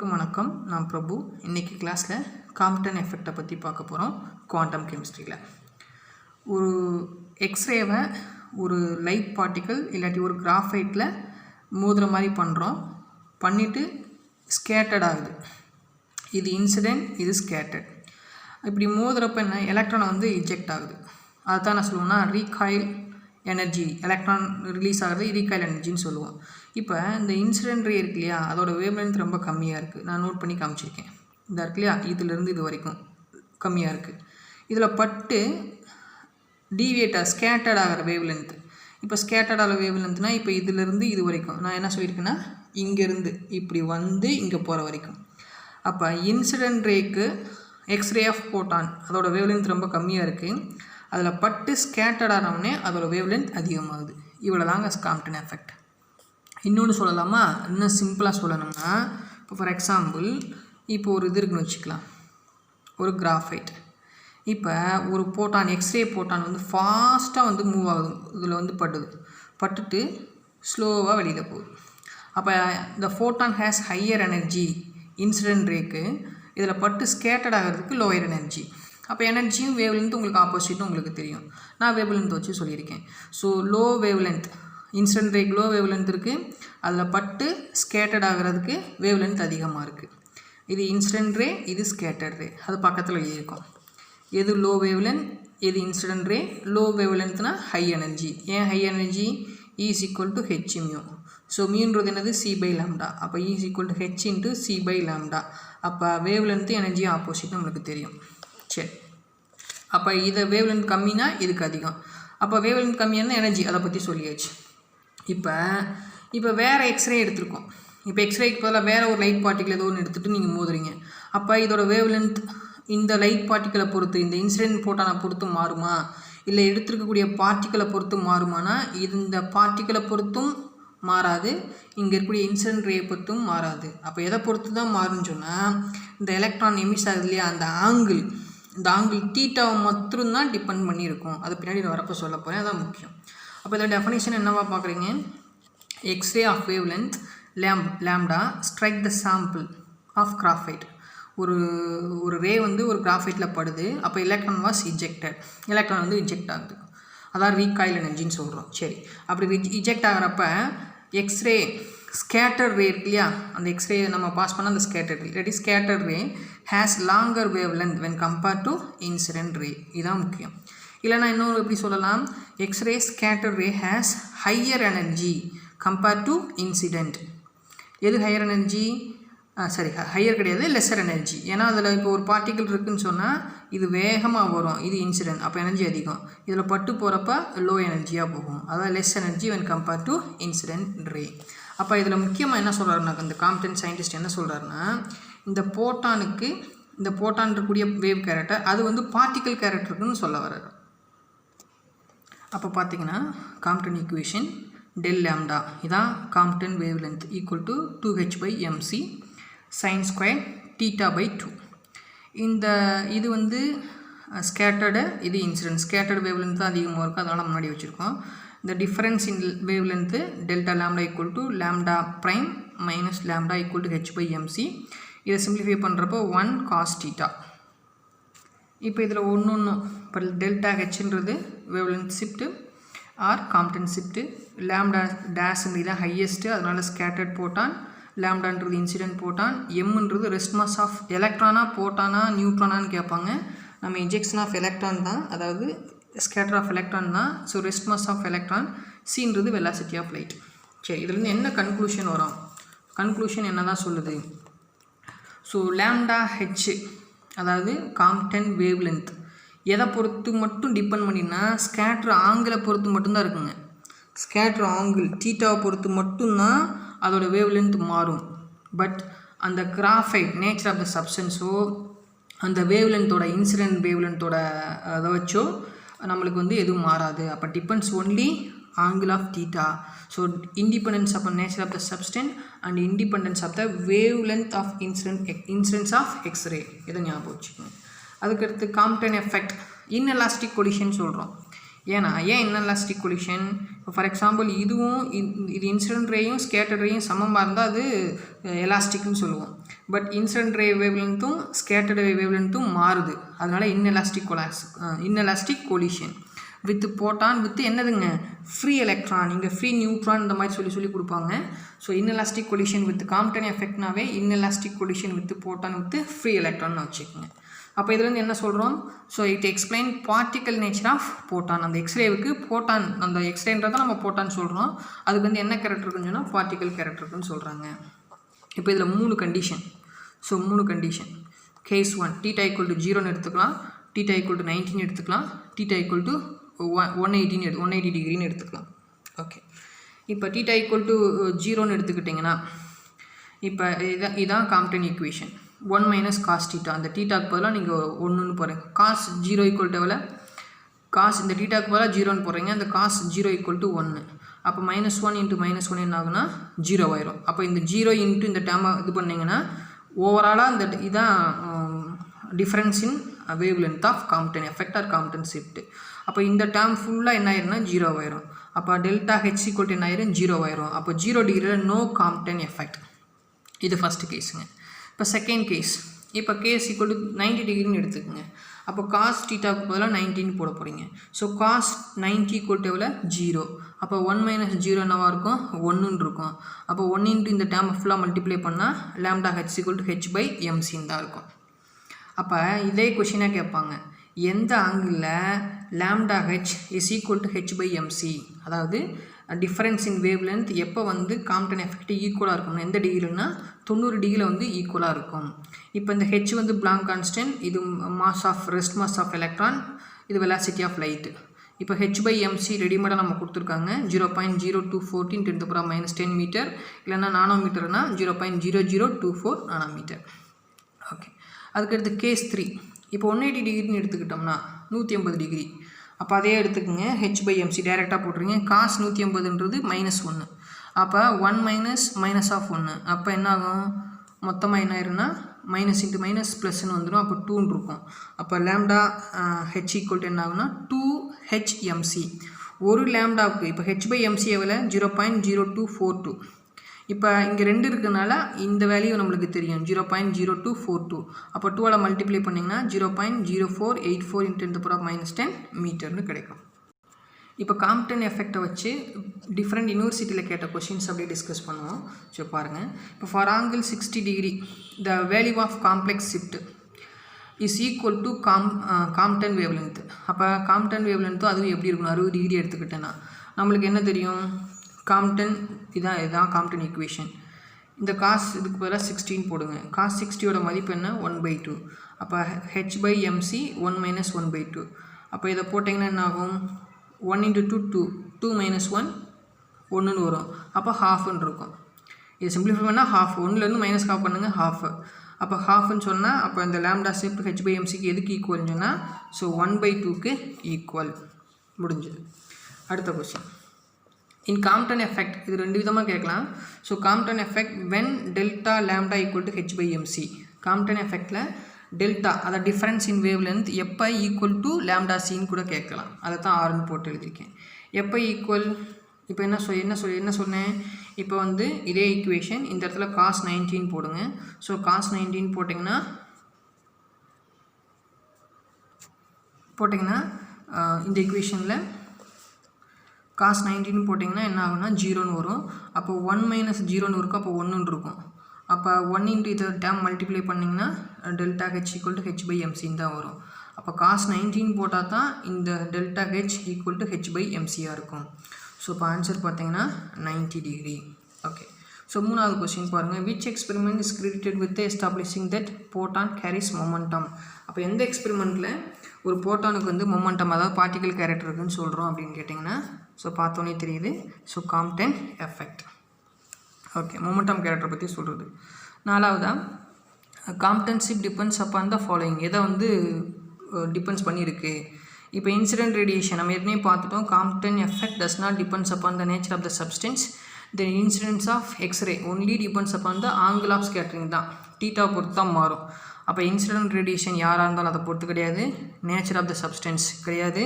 அனைவருக்கும் வணக்கம். நான் பிரபு. இன்றைக்கி கிளாஸில் காம்ப்டன் எஃபெக்டை பற்றி பார்க்க போகிறோம். குவாண்டம் கெமிஸ்ட்ரியில் ஒரு எக்ஸ்ரேவை ஒரு லைட் பார்ட்டிக்கல் இல்லாட்டி ஒரு கிராஃபைட்டில் மோதுகிற மாதிரி பண்ணுறோம். பண்ணிவிட்டு ஸ்கேட்டர்ட் ஆகுது. இது இன்சிடென்ட், இது ஸ்கேட்டர்ட். இப்படி மோதுறப்ப என்ன, எலக்ட்ரான் வந்து இஜெக்ட் ஆகுது. அதுதான் நான் சொல்லுவேன்னா ரீகாயில் எனர்ஜி, எலக்ட்ரான் ரிலீஸ் ஆகிறது ரீகாயில் எனர்ஜின்னு சொல்லுவோம். இப்போ இந்த இன்சிடென்ட் ரே இருக்கு இல்லையா, அதோட வேவ்லென்த் ரொம்ப கம்மியாக இருக்குது. நான் நோட் பண்ணி காமிச்சிருக்கேன். இந்த இருக்கு இல்லையா, இதிலேருந்து இது வரைக்கும் கம்மியாக இருக்குது. இதில் பட்டு டீவியேட்டாக ஸ்கேட்டர்ட் ஆகிற வேவ்லென்த். இப்போ ஸ்கேட்டர்ட் ஆகிற வேவ்லென்த்னால் இப்போ இதிலேருந்து இது வரைக்கும் நான் என்ன சொல்லியிருக்கேன்னா இங்கேருந்து இப்படி வந்து இங்கே போகிற வரைக்கும். அப்போ இன்சிடென்ட் ரேக்கு எக்ஸ்ரே ஆஃப் போட்டான் அதோட வேவ்லென்த் ரொம்ப கம்மியாக இருக்குது. அதில் பட்டு ஸ்கேட்டர்ட் ஆனவுடனே அதோட வேவ்லென்த் அதிகமாகுது. இவ்வளோ தாங்க காம்ப்டன் எஃபெக்ட். இன்னொன்று சொல்லலாமா, இன்னும் சிம்பிளாக சொல்லணும்னா, இப்போ ஃபார் எக்ஸாம்பிள் இப்போ ஒரு இது இருக்குன்னு வச்சுக்கலாம், ஒரு கிராஃபைட். இப்போ ஒரு போட்டான், எக்ஸ்ரே போட்டான் வந்து ஃபாஸ்ட்டாக வந்து மூவ் ஆகுது. இதில் வந்து பட்டுட்டு ஸ்லோவாக வெளியில் போகுது. அப்போ இந்த photon has higher energy incident ரேக்கு. இதில் பட்டு ஸ்கேட்டர்ட் ஆகிறதுக்கு லோயர் எனர்ஜி. அப்போ எனர்ஜியும் வேவ்லென்த் உங்களுக்கு ஆப்போசிட்டும் உங்களுக்கு தெரியும். நான் வேவ்லென்த் வச்சு சொல்லியிருக்கேன். So low wavelength incident rack low wavelength இருக்குது. அதில் பட்டு ஸ்கேட்டர்ட் ஆகிறதுக்கு வேவ்லென்த் அதிகமாக இருக்குது. இது இன்சிடென்ட் ரே, இது ஸ்கேட்டர்ட் ரே. அது பக்கத்தில் எழுதியிருக்கோம். எது லோ வேவ்லென்த், எது இன்சிடென்ட் ரே. லோ வேவ்லென்த்னா ஹை எனர்ஜி. ஏன் high energy? E is equal to h mu. So மியூன்றது என்னது? c/λ. அப்போ E is equal to h into c/λ. அப்போ வேவ்லென்த்து எனர்ஜி ஆப்போசிட் நம்மளுக்கு தெரியும். சரி, அப்போ இதை வேவ்லென்த் கம்மினா இதுக்கு அதிகம். அப்போ வேவ்லென்த் கம்மியான எனர்ஜி அதை பற்றி சொல்லியாச்சு. இப்போ வேறு எக்ஸ்ரே எடுத்துருக்கோம். இப்போ எக்ஸ்ரேக்கு பதிலாக வேறு ஒரு லைட் பார்ட்டிக்கல் ஏதோ ஒன்று எடுத்துகிட்டு நீங்கள் மோதுறீங்க. அப்போ இதோட வேவ்லென்த் இந்த லைட் பார்ட்டிக்கலை பொறுத்து, இந்த இன்சிடென்ட் போட்டானை பொறுத்து மாறுமா, இல்லை எடுத்துருக்கக்கூடிய பார்ட்டிக்கலை பொறுத்து மாறுமானா இந்த பார்ட்டிக்கலை பொறுத்தும் மாறாது, இங்கே இருக்கக்கூடிய இன்சிடென்ட் ரே பொறுத்தும் மாறாது. அப்போ எதை பொறுத்து தான் மாறுன்னு சொன்னால், இந்த எலக்ட்ரான் எமிஸ் ஆகுது இல்லையா, அந்த ஆங்கிள், இந்த ஆங்கிள் தீட்டாவை மட்டும்தான் டிபெண்ட் பண்ணியிருக்கும். அது பின்னாடி நான் வரப்போ சொல்ல போகிறேன், அதான் முக்கியம். அப்போ இதோட டெஃபினேஷன் என்னவா பார்க்குறீங்க? X ray of wavelength lambda strike the sample of graphite. ஒரு ரே வந்து ஒரு கிராஃபைட்டில் படுது. அப்போ எலக்ட்ரான் வாஸ் இஜெக்டட். எலக்ட்ரான் வந்து இஜெக்ட் ஆகுது. அதான் ரீகாயில் எனர்ஜின்னு சொல்கிறோம். சரி, அப்படி இஜெக்ட் ஆகிறப்ப எக்ஸ்ரே ஸ்கேட்டர் ரே இருக்கு இல்லையா, அந்த எக்ஸ்ரே நம்ம பாஸ் பண்ண அந்த ஸ்கேட்டர் ரே, இல்லாட்டி scatter ray has longer wave length when compare to incident ray. இதுதான் முக்கியம். இல்லைனா இன்னொரு எப்படி சொல்லலாம், X ray scatter ray has higher energy compare to incident. எது ஹையர் எனர்ஜி? சரி, ஹையர் கிடையாது, லெஸ்ஸர் எனர்ஜி. ஏன்னா அதில் இப்போ ஒரு பார்ட்டிக்கல் இருக்குதுன்னு சொன்னால் இது வேகமாக வரும், இது இன்சிடென்ட், அப்போ எனர்ஜி அதிகம். இதில் பட்டு போகிறப்ப லோ எனர்ஜியாக போகும். அதாவது less energy when compare to incident ray. அப்போ இதில் முக்கியமாக என்ன சொல்கிறாருன்னா, இந்த காம்ப்டன் சயின்டிஸ்ட் என்ன சொல்கிறாருன்னா, இந்த போட்டானுக்கு, இந்த போட்டான் இருக்கக்கூடிய வேவ் கேரக்டர் அது வந்து பார்ட்டிக்கல் கேரக்டருக்குன்னு சொல்ல வர்றாரு. அப்போ பார்த்தீங்கன்னா காம்ப்டன் ஈக்குவேஷன் டெல் லாம்டா இதான் Compton wave length equal to 2h/mc sin square θ/2. இந்த இது வந்து ஸ்கேட்டர்டு, இது இன்சிடென்ட். ஸ்கேட்டர்டு வேவ் லென்த் தான் அதிகமாக இருக்குது, அதனால் முன்னாடி வச்சுருக்கோம். இந்த difference in wave length delta lambda equal to lambda prime minus lambda equal to h/mc. இதை சிம்பிளிஃபை பண்ணுறப்போ 1 cos θ. இப்போ இதில் ஒன்று இப்போ டெல்டா ஹெச்ன்றது wavelength shift or Compton shift. Lambda டேஷ்ன்றது தான் ஹையஸ்ட்டு, அதனால் ஸ்கேட்டர்ட் போட்டான். லாம்டான்றது இன்சிடென்ட் போட்டான். எம்ன்றது ரெஸ்ட் மாஸ் ஆஃப் எலக்ட்ரானா போட்டானா நியூட்ரானான்னு கேட்பாங்க. நம்ம இன்ஜெக்ஷன் ஆஃப் எலக்ட்ரான் தான், அதாவது ஸ்கேட்டர் ஆஃப் எலக்ட்ரான் தான். So rest mass of electron. சின்றது வெலாசிட்டி ஆஃப் லைட். சரி, இதுலேருந்து என்ன கன்க்ளூஷன் வரும்? கன்க்ளூஷன் என்ன தான் சொல்லுது? ஸோ லாம்டா ஹெச் அதாவது காம்ப்டன் வேவ் லென்த் எதை பொறுத்து மட்டும் டிபெண்ட் பண்ணினா, ஸ்கேட்டர் ஆங்கிளை பொறுத்து மட்டும்தான் இருக்குங்க. ஸ்கேட்டர் ஆங்கிள் தீட்டாவை பொறுத்து மட்டும்தான் அதோட வேவ் லென்த் மாறும். பட் அந்த கிராஃபைட் நேச்சர் ஆஃப் த சப்ஸ்டன்ஸோ அந்த வேவ் லென்த்தோட இன்சிடென்ட் வேவ் லென்த்தோட அதை வச்சோ நம்மளுக்கு வந்து எதுவும் மாறாது. அப்போ depends only angle of theta. So independence upon nature of the substance and independence of the wavelength of incidence of X-ray. இதை ஞாபகம் வச்சுக்கோங்க. அதுக்கடுத்து காம்ப்டன் எஃபெக்ட் இன்எலாஸ்டிக் கொலிஷன் சொல்கிறோம். ஏன்னா ஏன் இன்எலாஸ்டிக் கொலிஷன்? இப்போ ஃபார் எக்ஸாம்பிள் இதுவும் இது இன்சிடென்ட் ரேயும் ஸ்கேட்டர்ட் ரேயும் சமமாக இருந்தால் அது எலாஸ்டிக்னு சொல்லுவோம். பட் இன்சிடென்ட் ரே வேவ்லென்த்தும் ஸ்கேட்டர்ட் ரே வேவ்லென்த்தும் மாறுது. அதனால் inelastic collision with photon with என்னதுங்க ஃப்ரீ எலக்ட்ரான், இங்கே ஃப்ரீ நியூட்ரான் இந்த மாதிரி சொல்லி கொடுப்பாங்க. ஸோ இன்எலாஸ்டிக் கொலிஷன் வித் காம்ப்டன் எஃபெக்ட்னாவே inelastic collision with photon with free electron வச்சுக்கோங்க. அப்போ இதுலேருந்து என்ன சொல்கிறோம்? So it explain particle nature of photon. அந்த எக்ஸ்ரேவுக்கு போட்டான், அந்த எக்ஸ்ரேன்றதை நம்ம போட்டான்னு சொல்கிறோம். அதுக்கு வந்து என்ன கேரக்டர் இருக்குன்னு சொன்னால் பார்ட்டிக்கல் கேரக்டர் இருக்குன்னு சொல்கிறாங்க. இப்போ இதில் 3 கண்டிஷன். So 3 condition. கேஸ் 1 θ = 0ன்னு எடுத்துக்கலாம், θ = 19 எடுத்துக்கலாம், θ = 180 டிகிரின்னு எடுத்துக்கலாம். ஓகே, இப்போ θ = 0ன்னு எடுத்துக்கிட்டிங்கன்னா இப்போ இதான் காம்ப்டன் ஈக்குவேஷன். 1 - cos θ. அந்த θக்கு பதிலாக நீங்கள் 1ன்னு போகிறீங்க. cos 0 = எவ்வளோ? cos இந்த θக்கு பதிலாக 0ன்னு போடுறீங்க. அந்த cos 0 = 1. அப்போ -1 × -1 என்ன ஆகுனா 0 ஆயிரும். அப்போ இந்த 0 இன்ட்டு இந்த டேர்மை இது பண்ணிங்கன்னா ஓவராலாக இந்த இதான் difference in wave length of Compton effect or Compton shift. அப்போ இந்த டேர்ம் ஃபுல்லாக என்ன ஆயிரும்னா 0 ஆயிரும். அப்போ ΔH = என்ன ஆயிரும்? 0 ஆயிரும். அப்போ 0 டிகிரியில் நோ காம்ப்டன் எஃபெக்ட். இது ஃபஸ்ட்டு கேஸுங்க. இப்போ செகண்ட் கேஸ். இப்போ கேஸ் = 90 டிகிரின்னு எடுத்துக்கோங்க. அப்போ cos θக்கு பதிலாக 19 போட போகிறீங்க. ஸோ cos 90 = எவ்வளோ? 0. அப்போ 1 - 0 என்னவாக இருக்கும்? 1ன்னு இருக்கும். அப்போ 1 இன்ட்டு இந்த டேர்மை ஃபுல்லாக மல்டிப்ளை பண்ணால் λH = h/mc தான் இருக்கும். அப்போ இதே கொஷினாக கேட்பாங்க, எந்த ஆங்கிளில் λH = h/mc, அதாவது டிஃப்ரென்ஸ் இன் வேவ் லென்த் எப்போ வந்து காம்ப்டன் எஃபெக்ட் ஈக்குவலாக இருக்கும்னா எந்த டிகிரினா 90 டிகிரியில் வந்து ஈக்குவலாக இருக்கும். இப்போ இந்த ஹெச் வந்து பிளாங்க் கான்ஸ்டன்ட், இது ரெஸ்ட் மாஸ் ஆஃப் எலக்ட்ரான், இது வெலாசிட்டி ஆஃப் லைட். இப்போ h/mc ரெடிமேடாக நம்ம கொடுத்துருக்காங்க 0.0214 × 10 மீட்டர், இல்லைன்னா நானோமீட்டர்னா 0.0024 நானோமீட்டர். ஓகே, அதுக்கடுத்து கேஸ் 3. இப்போ 180 டிகிரின்னு எடுத்துக்கிட்டோம்னா 180 டிகிரி. அப்போ அதே எடுத்துக்கோங்க, h/mc டைரெக்டாக போட்டுருங்க. cos 180ன்றது -1. அப்போ 1 - -1. அப்போ என்ன ஆகும்? மொத்தமாக என்ன ஆயிருன்னா மைனஸ் இன்ட்டு மைனஸ் ப்ளஸ்ன்னு வந்துடும். அப்போ 2ன்னு இருக்கும். அப்போ λH = என்ன ஆகுனா 2hmc. ஒரு லேம்டாவுக்கு இப்போ h/mc எவ்வளோ? 0.0242. இப்போ இங்கே 2 இருக்கிறதுனால இந்த வேல்யூ நம்மளுக்கு தெரியும் 0.0242. அப்போ 2ஆல் மல்டிப்ளை பண்ணிங்கன்னா 0.0484 × 10 மீட்டர்னு கிடைக்கும். இப்போ காம்ப்டன் எஃபெக்டை வச்சு டிஃப்ரெண்ட் யூனிவர்சிட்டியில் கேட்ட கொஷின்ஸ் அப்படியே டிஸ்கஸ் பண்ணுவோம். ஸோ பாருங்கள், இப்போ for angle 60 degree the value of complex shift is equal to Compton wave length. அப்போ காம்ப்டன் வேவ் லென்த்தும் அதுவும் எப்படி இருக்கணும்? 60 டிகிரி எடுத்துக்கிட்டேன்னா நம்மளுக்கு என்ன தெரியும்? காம்ப்டன் இதுதான் காம்ப்டன் ஈக்குவேஷன். இந்த காஸ் இதுக்கு பதிலாக 16 போடுங்க. காஸ் 60யோட மதிப்பு என்ன? 1/2. அப்போ h/mc 1 - 1/2. அப்போ இதை போட்டிங்கன்னா என்ன ஆகும்? 1 × 2 2, 2 - 1 1ன்னு வரும். அப்போ ஹாஃப்னு இருக்கும். இது சிம்பிளிஃபை பண்ணால் ஹாஃப், 1லேருந்து மைனஸ் ஹாஃப் பண்ணுங்கள், ஹாஃப். அப்போ ஹாஃப்னு சொன்னால் அப்போ இந்த லேம்டா ஷிஃப்ட் h/mcக்கு எதுக்கு ஈக்குவல்னு சொன்னால் ஸோ 1/2க்கு ஈக்குவல். முடிஞ்சது. அடுத்த கொஸ்டின். இன் காம்ப்டன் எஃபெக்ட் இது 2 விதமாக கேட்கலாம். So Compton effect when delta λ = h/mc. காம்ப்டன் எஃபெக்டில் டெல்டா அதாவது டிஃப்ரென்ஸ் இன் வேவ் லென்த் எப்போ ஈக்குவல் டு λc கூட கேட்கலாம். அதை தான் ஆர்னு போட்டு எழுதியிருக்கேன். எப்போ ஈக்குவல்? இப்போ என்ன சொன்னேன்? இப்போ வந்து இதே ஈக்குவேஷன் இந்த இடத்துல cos 19 போடுங்க. ஸோ cos 19 போட்டிங்கன்னா இந்த ஈக்குவேஷனில் cos 19 போட்டிங்கன்னா என்ன ஆகுனா 0ன்னு வரும். அப்போ 1 - 0ன்னு இருக்கும். அப்போ 1ன்னு இருக்கும். அப்போ 1 இன்ட்டு இதை டேம் மல்டிப்ளை பண்ணிங்கன்னா ΔH = h/mc தான் வரும். அப்போ cos 19 போட்டால் தான் இந்த ΔH = h/mc-ஆக இருக்கும். ஸோ இப்போ ஆன்சர் பார்த்தீங்கன்னா 90 டிகிரி. ஓகே, ஸோ 3வது கொஸ்டின் பாருங்கள். Which experiment is credited with establishing that போட்டான் கேரிஸ் மொமெண்டம். அப்போ எந்த எக்ஸ்பெரிமெண்ட்டில் ஒரு போட்டானுக்கு வந்து மொமெண்டம் அதாவது பார்ட்டிக்கல் கேரக்டர் இருக்குன்னு சொல்கிறோம் அப்படின்னு கேட்டிங்கன்னா ஸோ பார்த்தோன்னே தெரியுது. So Compton effect. Okay, momentum character பற்றி சொல்கிறது. 4வதாக காம்ப்டன்ஷிப் டிபெண்ட்ஸ் அப்பான் த ஃபாலோயிங். எதை வந்து டிபெண்ட்ஸ் பண்ணியிருக்கு? இப்போ இன்சிடென்ட் ரேடியேஷன் நம்ம ஏற்கனவே பார்த்துட்டோம். Compton effect does not depends upon the nature of the substance. The incidents of X ray only depends upon the angle of scattering தான். தீட்டா பொறுத்து தான் மாறும். அப்போ இன்சிடென்ட் ரேடியேஷன் யாராக இருந்தாலும் அதை பொறுத்து கிடையாது. நேச்சர் ஆஃப் த சப்ஸ்டன்ஸ் கிடையாது.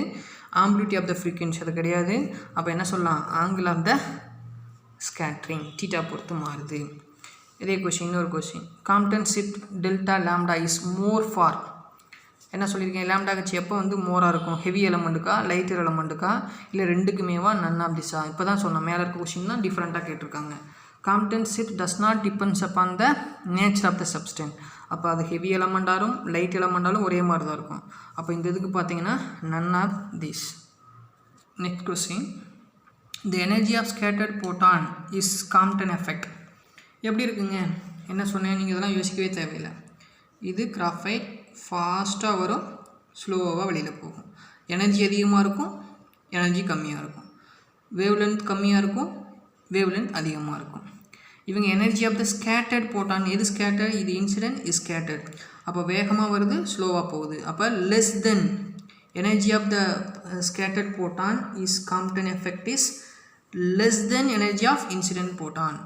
ஆம்பிலிட்டி ஆஃப் த ஃப்ரீக்வன்சி அது கிடையாது. அப்போ என்ன சொல்லலாம், angle of the scattering theta பொறுத்து மாறுது. இதே கொஷின் இன்னொரு question, Compton shift delta lambda is more for, என்ன சொல்லியிருக்கேன், லாம்டா கட்சி எப்போ வந்து மோராக இருக்கும், ஹெவி எலமெண்ட்டுக்கா லைட்டர் எலமெண்ட்டுக்கா இல்லை ரெண்டுக்குமேவா, நன் ஆஃப் திஸா. இப்போ தான் சொன்னோம், மேலே இருக்க கொஷின் தான் டிஃப்ரெண்ட்டாக கேட்டிருக்காங்க. Compton shift does not depends upon the nature of the substance. அப்போ அது ஹெவி எலமெண்டாலும் லைட் எலமெண்டாலும் ஒரே மாதிரி தான் இருக்கும். அப்போ இந்த இதுக்கு பார்த்தீங்கன்னா none of this. Next question, the energy of scattered photon is Compton effect. எப்படி இருக்குங்க, என்ன சொன்னேன், நீங்கள் இதெல்லாம் யோசிக்கவே தேவையில்லை. இது கிராஃபைட் ஃபாஸ்ட்டாக வரும், ஸ்லோவாக வெளியில் போகும். எனர்ஜி அதிகமாக இருக்கும், எனர்ஜி கம்மியாக இருக்கும். வேவ் லென்த் கம்மியாக இருக்கும், வேவ் லென்த் அதிகமாக இருக்கும். இவங்க எனர்ஜி ஆஃப் த ஸ்கேட்டர்ட் போட்டான், எது ஸ்கேட்டர்ட், இது இன்சிடென்ட் இஸ் ஸ்கேட்டர்ட். அப்போ வேகமாக வருது, ஸ்லோவாக போகுது. அப்போ less than energy of the scattered photon is Compton effect is less than energy of incident photon.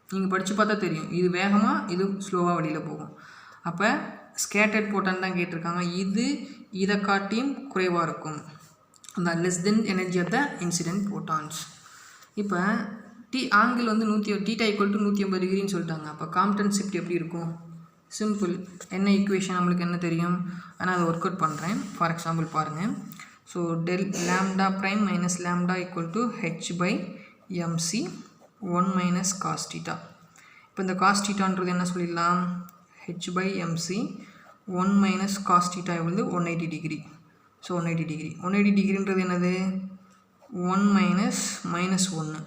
நீங்கள் படித்து பார்த்தா தெரியும், இது வேகமாக இது ஸ்லோவாக வெளியில் போகும். அப்போ ஸ்கேட்டர்ட் போட்டான் தான் கேட்டிருக்காங்க, இது இதை காட்டியும் குறைவாக இருக்கும், அந்த less than energy of the incident photons. இப்போ ஆங்கிள் வந்து தீட்டா ஈக்குவல் டு 180 டிகிரின்னு சொல்லிட்டாங்க. அப்போ காம்ப்டன் ஷிஃப்ட் எப்படி இருக்கும், சிம்பிள். என்ன ஈக்குவேஷன் நம்மளுக்கு என்ன தெரியும், ஆனால் அதை ஒர்க் அவுட் பண்ணுறேன். ஃபார் எக்ஸாம்பிள் பாருங்கள். So del lambda prime minus lambda equal to H by MC 1 minus cos theta. இப்போ இந்த காஸ் தீட்டான்றது என்ன சொல்லிடலாம், H by MC 1 minus cos theta வந்து 180 டிகிரி. ஸோ 180 டிகிரி, 180 டிகிரின்றது என்னது, 1 மைனஸ் மைனஸ் 1.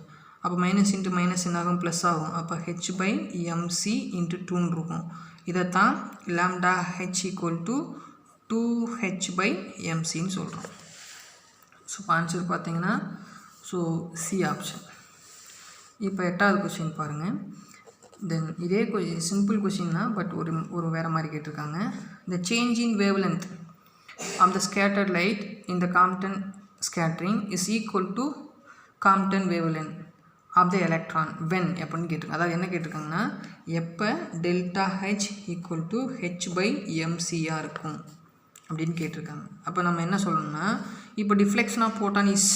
அப்போ மைனஸ் இன்ட்டு மைனஸ் என்ன ஆகும், ப்ளஸ் ஆகும். அப்போ ஹெச் பை எம்சி இன்ட்டு 2ன்னு இருக்கும். இதைத்தான் lambda H equal to 2h by எம்சின்னு சொல்கிறோம். ஸோ ஆன்சர் பார்த்தீங்கன்னா ஸோ சி ஆப்ஷன். இப்போ 8வது கொஸ்டின் பாருங்கள். தென் இதே சிம்பிள் கொஸ்டின் தான், பட் ஒரு வேறு மாதிரி கேட்டிருக்காங்க. The change in wave length of the scattered light in the Compton scattering is equal to Compton wave length of the electron when எப்படின்னு கேட்டிருக்காங்க. அதாவது என்ன கேட்டிருக்காங்கன்னா, எப்போ delta H equal to H by எம்சியாக இருக்கும் அப்படின்னு கேட்டிருக்காங்க. அப்போ நம்ம என்ன சொல்லணும்னா, இப்போ டிஃப்ளெக்ஷன் ஆஃப் போட்டான் இஸ்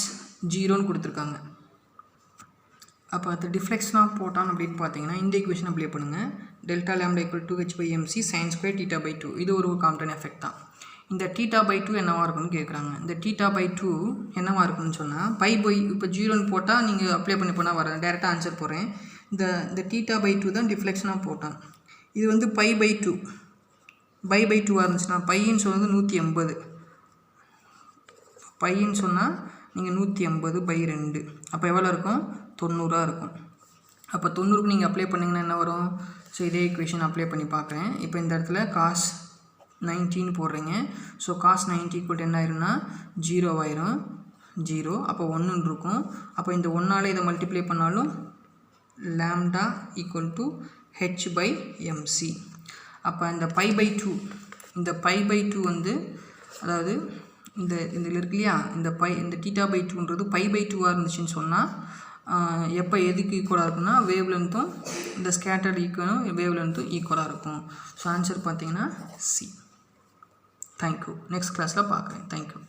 0ன்னு கொடுத்துருக்காங்க. அப்போ அது டிஃப்ளெக்ஷன் ஆஃப் போட்டான் அப்படின்னு பார்த்தீங்கன்னா இந்த ஈக்குவேஷன் அப்ளை பண்ணுங்கள். Delta lambda equal to H by MC sine square theta by 2. இது ஒரு காம்ப்டன் எஃபெக்ட் தான். இந்த தீட்டா பை 2 என்னவாக இருக்குன்னு கேட்குறாங்க. இந்த தீட்டா பை 2 என்னவாக இருக்குன்னு சொன்னால் பை பை இப்போ 0ன்னு போட்டால் நீங்கள் அப்ளை பண்ணி போனால் வரேன், டேரெக்டாக ஆன்சர் போடுறேன். இந்த தீட்டா பை 2 தான் டிஃப்ளெக்ஷனாக போட்டான். இது வந்து பை பை 2 பை 2 இருந்துச்சுன்னா பையின்னு சொன்னது 180, பையின்னு சொன்னால் நீங்கள் 180 பை 2. அப்போ எவ்வளோ இருக்கும், 90 இருக்கும். அப்போ 90க்கு நீங்கள் அப்ளை பண்ணிங்கன்னா என்ன வரும். ஸோ இதே ஈக்குவேஷன் அப்ளை பண்ணி பார்க்குறேன். இப்போ இந்த இடத்துல காஸ் 90 போடுறீங்க. ஸோ காஸ் 90 ஈக்குவல் என்ன ஆயிரும்னா 0 ஆயிரும், 0. அப்போ 1 இருக்கும். அப்போ இந்த 1ஆல் இதை மல்டிப்ளை பண்ணாலும் lambda equal to H by MC. அப்போ இந்த பை பை 2, இந்த பை பை 2 வந்து அதாவது இதில் இருக்கு இல்லையா, இந்த தீட்டா பை 2ன்றது பை பை 2ஆக இருந்துச்சுன்னு சொன்னால் எப்போ எதுக்கு ஈக்குவலாக இருக்குன்னா வேவ் லென்த்தும் இந்த ஸ்கேட்டர்ட் ஈக்குவலும் வேவ் லென்த்தும் ஈக்குவலாக இருக்கும். ஸோ ஆன்சர் பார்த்தீங்கன்னா சி. தேங்க்யூ. நெக்ஸ்ட் கிளாஸில் பார்க்குறேன். தேங்க்யூ.